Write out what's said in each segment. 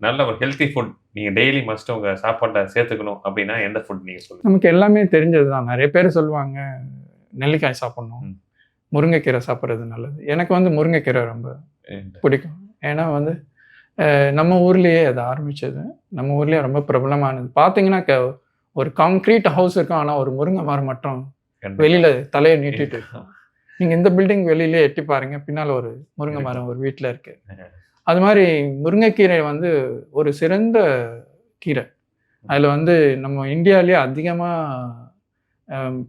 நல்ல ஒரு healthy food நீங்க டெய்லி மஸ்ட் உங்க சாப்பாட்டுல சேர்த்துக்கணும் அப்படின்னா எந்த ஃபுட் நீங்க சொல்லுங்க? நமக்கு எல்லாமே தெரிஞ்சது தான். நிறைய பேர் சொல்லுவாங்க, நெல்லிக்காய் சாப்பிடணும், ம். முருங்கைக்கீரை சாப்பிட்றது நல்லது. எனக்கு வந்து முருங்கைக்கீரை ரொம்ப பிடிக்கும். ஏன்னா வந்து நம்ம ஊர்லேயே அது ஆரம்பிச்சது. நம்ம ஊர்லேயே ரொம்ப பிரபலமானது. பார்த்தீங்கன்னா, ஒரு கான்கிரீட் ஹவுஸ் இருக்கும். ஆனா ஒரு முருங்கை மரம் மட்டும் வெளியில தலைய நீட்டிட்டு இருக்கும். நீங்க இந்த பில்டிங் வெளியிலேயே எட்டி பாருங்க. பின்னால ஒரு முருங்கை மரம் ஒரு வீட்ல இருக்கு. அது மாரி முருங்கைக்கீரை வந்து ஒரு சிறந்த கீரை. அதுல வந்து நம்ம இந்தியாவிலேயே அதிகமா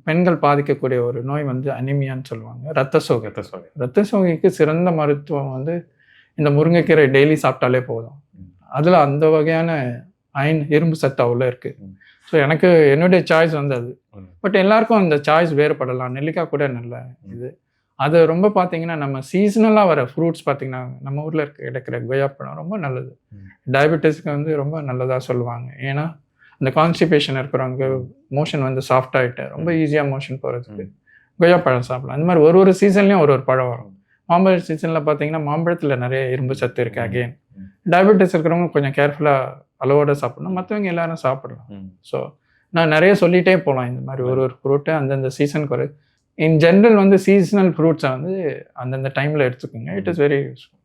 பெண்கள் பாதிக்கக்கூடிய ஒரு நோய் வந்து அனீமியான்னு சொல்லுவாங்க. ரத்த சோகை. ரத்த சோகைக்கு சிறந்த மருத்துவம் வந்து இந்த முருங்கைக்கீரை டெய்லி சாப்பிட்டாலே போதும். அதுல அந்த வகையான அயன், இரும்பு சத்து அவ்வளோ இருக்கு. ஸோ எனக்கு என்னுடைய சாய்ஸ் வந்து அது. பட் எல்லாருக்கும் அந்த சாய்ஸ் வேறுபடலாம். நெல்லிக்காய் கூட நல்ல இது. அது ரொம்ப பார்த்தீங்கன்னா, நம்ம சீசனலாக வர ஃப்ரூட்ஸ் பார்த்தீங்கன்னா, நம்ம ஊரில் கிடைக்கிற கொய்யாப்பழம் ரொம்ப நல்லது. டயபெட்டிஸ்க்கு வந்து ரொம்ப நல்லதாக சொல்லுவாங்க. ஏன்னா அந்த கான்ஸ்டிபேஷன் இருக்கிறவங்க மோஷன் வந்து சாஃப்ட் ஆகிட்டு ரொம்ப ஈஸியாக மோஷன் போகிறதுக்கு கொய்யாப்பழம் சாப்பிடலாம். அந்த மாதிரி ஒரு ஒரு சீசன்லேயும் ஒரு ஒரு பழம் வரும். மாம்பழ சீசனில் பார்த்தீங்கன்னா, மாம்பழத்தில் நிறைய இரும்பு சத்து இருக்குது. அகெயின் டயபெட்டிஸ் இருக்கிறவங்க கொஞ்சம் கேர்ஃபுல்லாக அளவோடு சாப்பிடணும். மற்றவங்க எல்லாரும் சாப்பிடலாம். ஸோ நான் நிறைய சொல்லிகிட்டே போகலாம். இந்த மாதிரி ஒரு ஒரு ஃப்ரூட்டு அந்தந்த சீசனுக்கு ஒரு இன் ஜென்ரல் வந்து சீசனல் ஃப்ரூட்ஸை வந்து அந்தந்த டைமில் எடுத்துக்கோங்க. It is very useful.